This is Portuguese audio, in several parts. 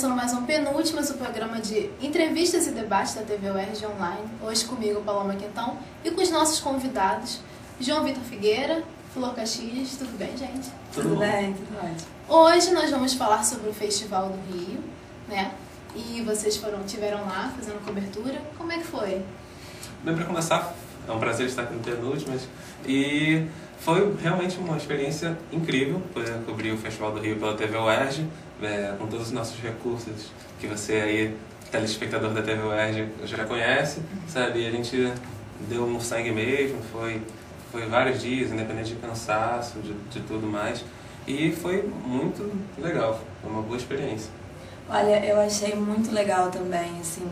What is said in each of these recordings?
começando mais um Penúltimas, o programa de entrevistas e debates da TV UERJ Online. Hoje comigo, Paloma Quintão, e com os nossos convidados, João Vitor Figueira, Flor Castilhos. Tudo bem, gente? Tudo bem, tudo ótimo. Hoje nós vamos falar sobre o Festival do Rio, né? E vocês tiveram lá fazendo cobertura. Como é que foi? Bem, para começar, é um prazer estar aqui no Penúltimas. E foi realmente uma experiência incrível poder cobrir o Festival do Rio pela TV UERJ, com todos os nossos recursos que você aí, telespectador da TV UERJ, já conhece, sabe? E a gente deu um sangue mesmo, foi vários dias, independente de cansaço, de tudo mais. E foi muito legal, foi uma boa experiência. Olha, eu achei muito legal também, assim,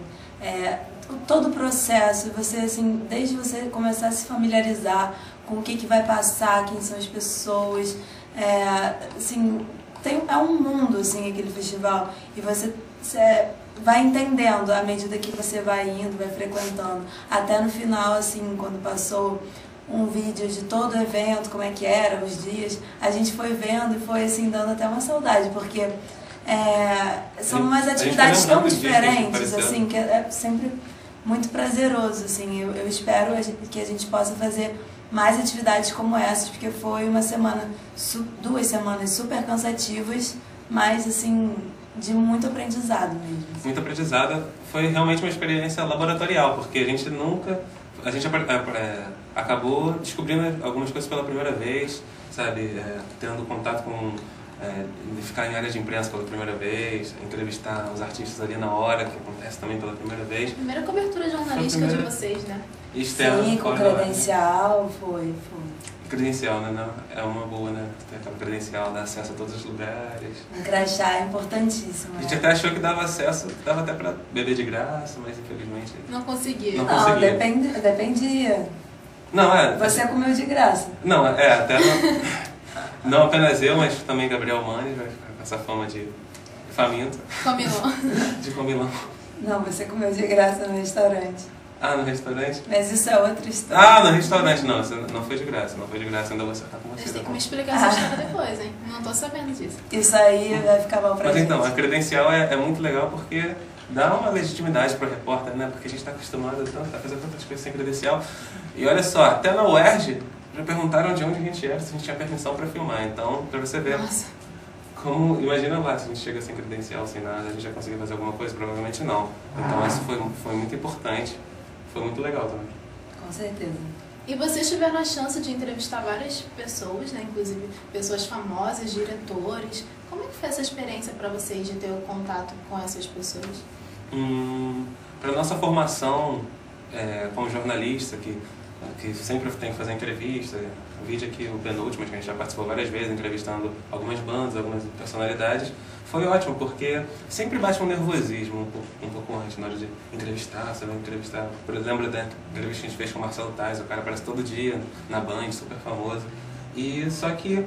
todo o processo, você, assim, desde você começar a se familiarizar com o que vai passar, quem são as pessoas, assim, é um mundo, assim, aquele festival, e você vai entendendo à medida que você vai indo, vai frequentando, até no final, assim, quando passou um vídeo de todo o evento, como é que era, os dias, a gente foi vendo e foi, assim, dando até uma saudade, porque são umas atividades tão diferentes, assim, que é sempre muito prazeroso, assim. Eu espero que a gente possa fazer mais atividades como essas, porque foi uma semana, 2 semanas super cansativas, mas, assim, de muito aprendizado mesmo. Muito aprendizado. Foi realmente uma experiência laboratorial, porque a gente acabou descobrindo algumas coisas pela primeira vez, sabe? Tendo contato com ficar em área de imprensa pela primeira vez, entrevistar os artistas ali na hora, que acontece também pela primeira vez. Primeira cobertura jornalística de vocês, né? Externo, sim, com credencial, foi. Credencial, né? Não, é uma boa, né? Ter aquela credencial, dar acesso a todos os lugares. Um crachá é importantíssimo. A gente até achou que dava acesso, dava até pra beber de graça, mas infelizmente... Não conseguia. Não, dependia. Não, Você comeu de graça. Não, até não apenas eu, mas também Gabriel Manes vai ficar com essa fama de faminto. Comilão. De comilão. Não, você comeu de graça no restaurante. Ah, no restaurante? Mas isso é outra história. Ah, no restaurante não, não foi de graça, ainda vou acertar com você. Vocês têm que me explicar essa história depois, hein? Não tô sabendo disso. Isso aí vai ficar mal pra Mas gente. então, a credencial é muito legal porque dá uma legitimidade pro repórter, né? Porque a gente está acostumado a fazer tantas coisas sem credencial. E olha só, até na UERJ já perguntaram de onde a gente era, se a gente tinha permissão para filmar. Então, pra você ver. Nossa. Imagina lá, se a gente chega sem credencial, sem nada, a gente já conseguir fazer alguma coisa? Provavelmente não. Então isso foi muito importante. Foi muito legal também. Com certeza. E vocês tiveram a chance de entrevistar várias pessoas, né? Inclusive pessoas famosas, diretores. Como é que foi essa experiência para vocês de ter o contato com essas pessoas? Para nossa formação como jornalista, que sempre tem que fazer entrevista, o vídeo aqui, o Penúltimo, que a gente já participou várias vezes, entrevistando algumas bandas, algumas personalidades, foi ótimo, porque sempre bate um nervosismo um pouco antes, na hora de entrevistar, você vai entrevistar. Por exemplo, da entrevista que a gente fez com o Marcelo Tais, o cara aparece todo dia na Band, super famoso. E só que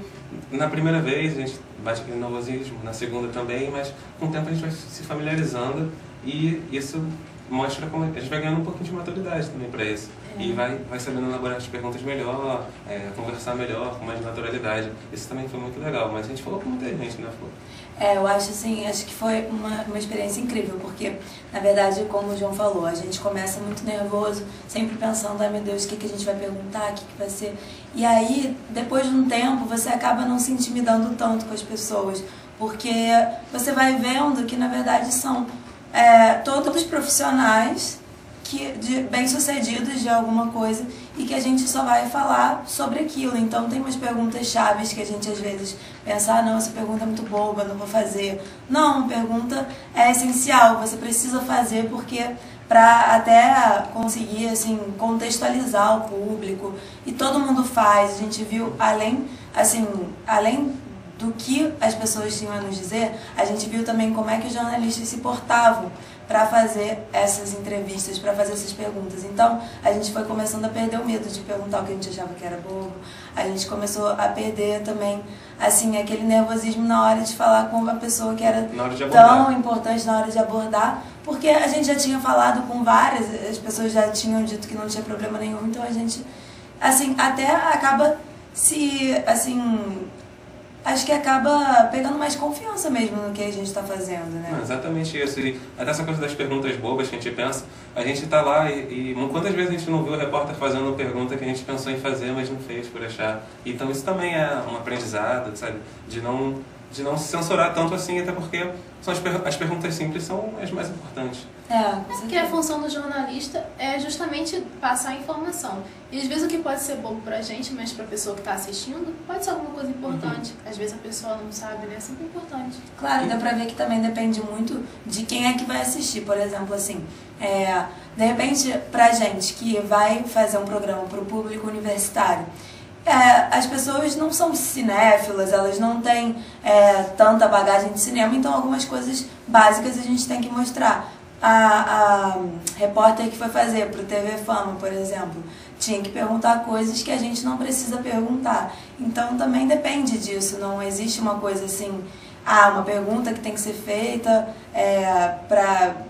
na primeira vez a gente bate aquele nervosismo, na segunda também, mas com o tempo a gente vai se familiarizando e isso mostra como a gente vai ganhando um pouquinho de maturidade também para isso. E vai sabendo elaborar as perguntas melhor, conversar melhor, com mais naturalidade. Isso também foi muito legal, mas a gente falou com muita gente, né, Flor? Eu acho assim, acho que foi uma experiência incrível, porque, na verdade, como o João falou, a gente começa muito nervoso, sempre pensando, ai meu Deus, o que a gente vai perguntar, o que vai ser... E aí, depois de um tempo, você acaba não se intimidando tanto com as pessoas, porque você vai vendo que, na verdade, são todos profissionais bem-sucedidos de alguma coisa e que a gente só vai falar sobre aquilo. Então tem umas perguntas chaves que a gente às vezes pensa, não, essa pergunta é muito boba, não vou fazer. Não, a pergunta é essencial, você precisa fazer porque para até conseguir assim, contextualizar o público, e todo mundo faz. A gente viu além do que as pessoas tinham a nos dizer, a gente viu também como é que os jornalistas se portavam para fazer essas entrevistas, para fazer essas perguntas. Então, a gente foi começando a perder o medo de perguntar o que a gente achava que era bobo. A gente começou a perder também, assim, aquele nervosismo na hora de falar com uma pessoa que era tão importante na hora de abordar, porque a gente já tinha falado com várias, as pessoas já tinham dito que não tinha problema nenhum, então a gente, assim, até acaba se, assim, acho que acaba pegando mais confiança mesmo no que a gente está fazendo, né? Não, exatamente isso. E até essa coisa das perguntas bobas que a gente pensa, a gente tá lá e quantas vezes a gente não viu o repórter fazendo uma pergunta que a gente pensou em fazer, mas não fez por achar. Então isso também é um aprendizado, sabe? De não se censurar tanto assim, até porque são as perguntas simples são as mais importantes. Porque a função do jornalista é justamente passar a informação. E às vezes o que pode ser bobo pra gente, mas pra pessoa que tá assistindo, pode ser alguma coisa importante. Às vezes a pessoa não sabe, né? É sempre importante. Claro, dá pra ver que também depende muito de quem é que vai assistir. Por exemplo, assim, de repente, pra gente que vai fazer um programa pro público universitário, as pessoas não são cinéfilas, elas não têm tanta bagagem de cinema, então algumas coisas básicas a gente tem que mostrar. A repórter que foi fazer pro TV Fama, por exemplo, tinha que perguntar coisas que a gente não precisa perguntar. Então também depende disso, não existe uma coisa assim, uma pergunta que tem que ser feita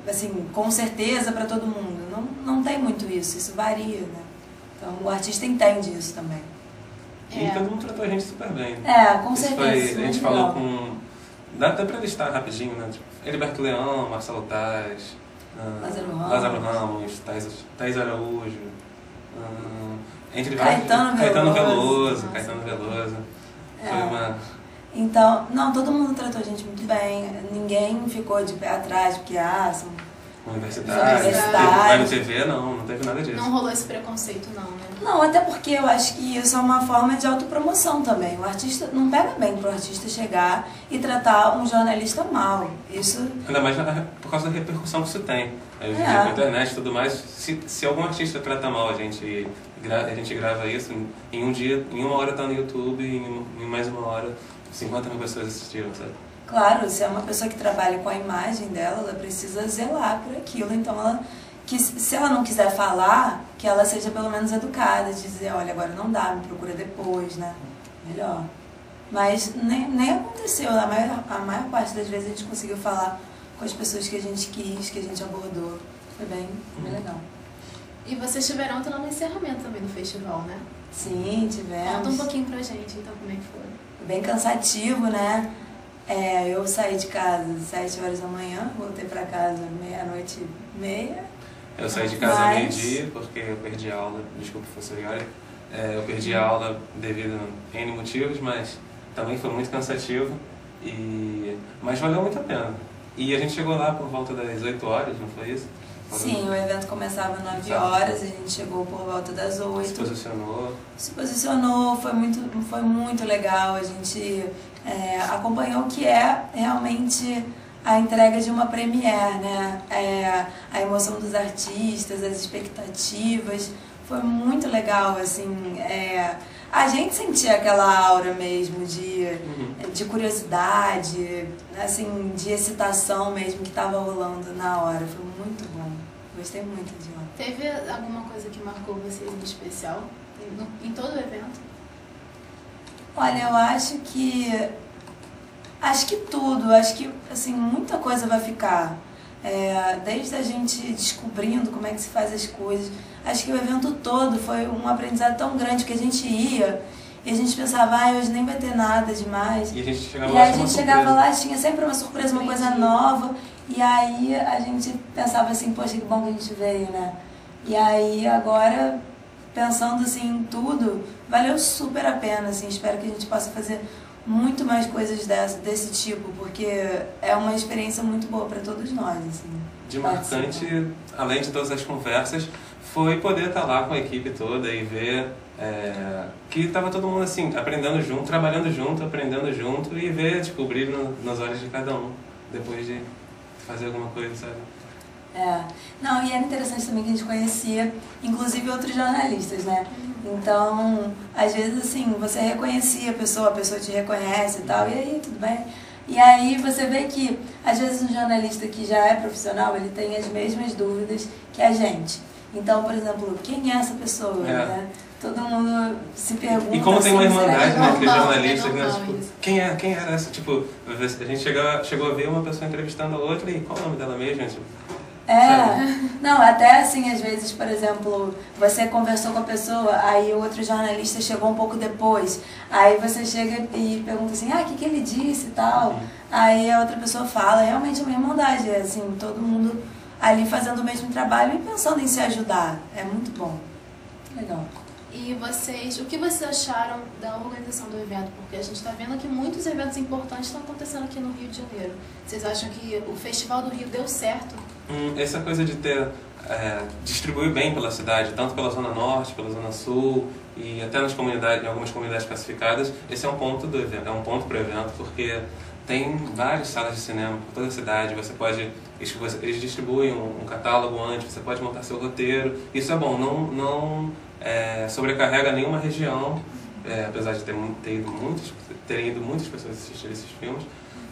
assim, com certeza para todo mundo. Não tem muito isso varia, né? Então o artista entende isso também. E todo mundo tratou a gente super bem. Com certeza. A gente falou com... Dá até pra listar rapidinho, né? Tipo, Heriberto Leão, Marcelo Taz, Lázaro Ramos, Thaís Araújo, entre Caetano Veloso. Foi uma... Então, todo mundo tratou a gente muito bem, ninguém ficou de pé atrás, porque são universitários. Mas no TV não teve nada disso. Não rolou esse preconceito não, né? Não, até porque eu acho que isso é uma forma de autopromoção também. O artista, não pega bem pro artista chegar e tratar um jornalista mal. Isso... Ainda mais por causa da repercussão que isso tem. Hoje em dia com a internet e tudo mais, se algum artista trata mal a gente grava isso, em um dia, em uma hora tá no YouTube, em mais uma hora 50 mil pessoas assistiram, sabe? Claro, se é uma pessoa que trabalha com a imagem dela, ela precisa zelar por aquilo. Então, se ela não quiser falar, que ela seja pelo menos educada, de dizer, olha, agora não dá, me procura depois, né? Melhor. Mas nem aconteceu. A maior parte das vezes a gente conseguiu falar com as pessoas que a gente quis, que a gente abordou. Foi bem legal. E vocês tiveram ontem no encerramento também do festival, né? Sim, tivemos. Conta um pouquinho pra gente, então, como é que foi? Bem cansativo, né? Eu saí de casa às 7 horas da manhã, voltei pra casa meia-noite e meia. Eu saí de casa meio-dia porque eu perdi a aula, desculpa, professor Iori. Eu perdi a aula devido a N motivos, mas também foi muito cansativo, mas valeu muito a pena. E a gente chegou lá por volta das 8 horas, não foi isso? Sim, o evento começava às 9 horas, a gente chegou por volta das 8. Se posicionou, foi muito legal, a gente acompanhou o que é realmente a entrega de uma premiere, né? A emoção dos artistas, as expectativas, foi muito legal, assim, a gente sentia aquela aura mesmo de curiosidade, assim, de excitação mesmo que estava rolando na hora, foi muito bom, gostei muito de ontem. Teve alguma coisa que marcou vocês em especial em todo o evento? Olha, eu acho que tudo, acho que assim, muita coisa vai ficar, desde a gente descobrindo como é que se faz as coisas. Acho que o evento todo foi um aprendizado tão grande que a gente ia e a gente pensava, hoje nem vai ter nada demais. E a gente chegava lá, tinha sempre uma surpresa, uma coisa nova. E aí a gente pensava assim, poxa, que bom que a gente veio, né? E aí agora, pensando assim em tudo, valeu super a pena, assim, espero que a gente possa fazer muito mais coisas desse tipo, porque é uma experiência muito boa para todos nós, assim. De marcante, além de todas as conversas, foi poder estar lá com a equipe toda e ver que estava todo mundo assim, aprendendo junto, trabalhando junto, aprendendo junto e ver, descobrir nos olhos de cada um, depois de fazer alguma coisa, sabe? Não, e era interessante também que a gente conhecia, inclusive outros jornalistas, né? Então, às vezes assim, você reconhecia a pessoa te reconhece e tal, e aí, tudo bem? E aí você vê que, às vezes, um jornalista que já é profissional, ele tem as mesmas dúvidas que a gente. Então, por exemplo, quem é essa pessoa, né? Todo mundo se pergunta... E como tem uma irmandade, né, entre jornalistas, né? Tipo, quem era essa? Tipo, a gente chegou a ver uma pessoa entrevistando a outra e qual é o nome dela mesmo? Tipo, Não, até assim, às vezes, por exemplo, você conversou com a pessoa, aí o outro jornalista chegou um pouco depois, aí você chega e pergunta assim, o que ele disse e tal, aí a outra pessoa fala, realmente é uma irmandade, é assim, todo mundo ali fazendo o mesmo trabalho e pensando em se ajudar, é muito bom, legal. E vocês, o que vocês acharam da organização do evento? Porque a gente está vendo que muitos eventos importantes estão acontecendo aqui no Rio de Janeiro. Vocês acham que o Festival do Rio deu certo? Essa coisa de distribuir bem pela cidade, tanto pela Zona Norte, pela Zona Sul e até nas comunidades, em algumas comunidades classificadas, esse é um ponto do evento, é um ponto para o evento, porque tem várias salas de cinema por toda a cidade, eles distribuem um catálogo antes, você pode montar seu roteiro, isso é bom, não sobrecarrega nenhuma região, apesar de terem ido muitas pessoas assistir esses filmes,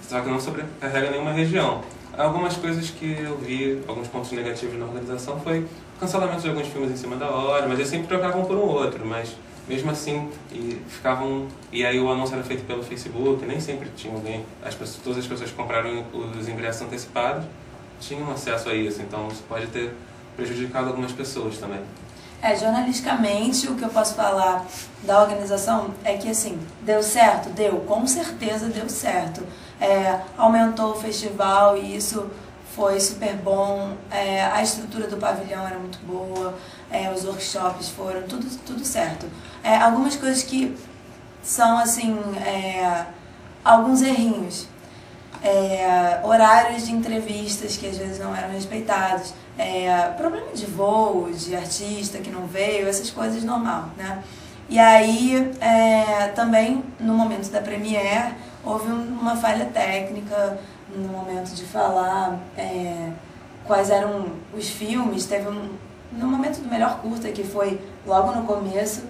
só que não sobrecarrega nenhuma região. Algumas coisas que eu vi, alguns pontos negativos na organização foi o cancelamento de alguns filmes em cima da hora, mas eles sempre trocavam por um outro, mas mesmo assim e aí o anúncio era feito pelo Facebook, nem sempre tinha alguém, todas as pessoas que compraram os ingressos antecipados tinham acesso a isso, então isso pode ter prejudicado algumas pessoas também. Jornalisticamente, o que eu posso falar da organização é que, assim, deu certo? Deu, com certeza deu certo. Aumentou o festival e isso foi super bom. A estrutura do pavilhão era muito boa, os workshops foram, tudo certo. Algumas coisas que são, assim, alguns errinhos. Horários de entrevistas que às vezes não eram respeitados, problema de voo, de artista que não veio, essas coisas normal, né? E aí, também no momento da premiere, houve uma falha técnica no momento de falar quais eram os filmes, no momento do melhor curta, que foi logo no começo,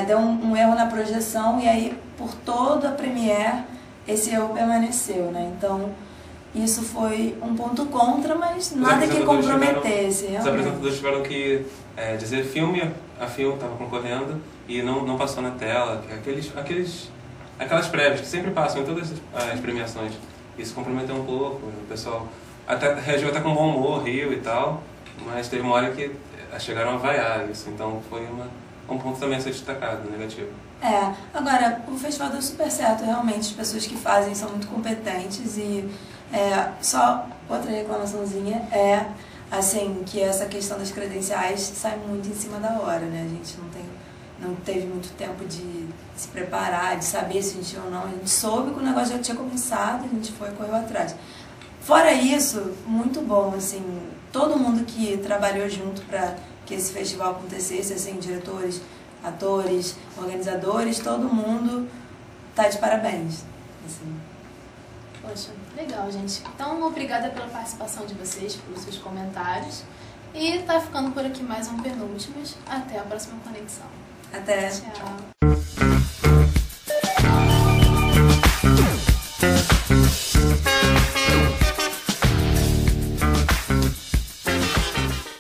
deu um erro na projeção e aí por toda a premiere esse erro permaneceu, né? Então, isso foi um ponto contra, mas nada que comprometesse. Os apresentadores tiveram que dizer a filme estava concorrendo e não passou na tela, aquelas prévias que sempre passam em todas as premiações. Isso comprometeu um pouco, o pessoal reagiu até com bom humor, riu e tal, mas teve uma hora que chegaram a vaiar isso, então foi um ponto também a ser destacado, negativo. Agora, o festival deu super certo, realmente, as pessoas que fazem são muito competentes e só outra reclamaçãozinha assim, que essa questão das credenciais sai muito em cima da hora, né? A gente não teve muito tempo de se preparar, de saber se a gente ia ou não. A gente soube que o negócio já tinha começado, a gente correu atrás. Fora isso, muito bom, assim, todo mundo que trabalhou junto para que esse festival acontecesse, assim, diretores, atores, organizadores, todo mundo tá de parabéns. Assim. Poxa, legal, gente. Então, obrigada pela participação de vocês, pelos seus comentários. E tá ficando por aqui mais um Penúltimas. Até a próxima conexão. Até. Tchau.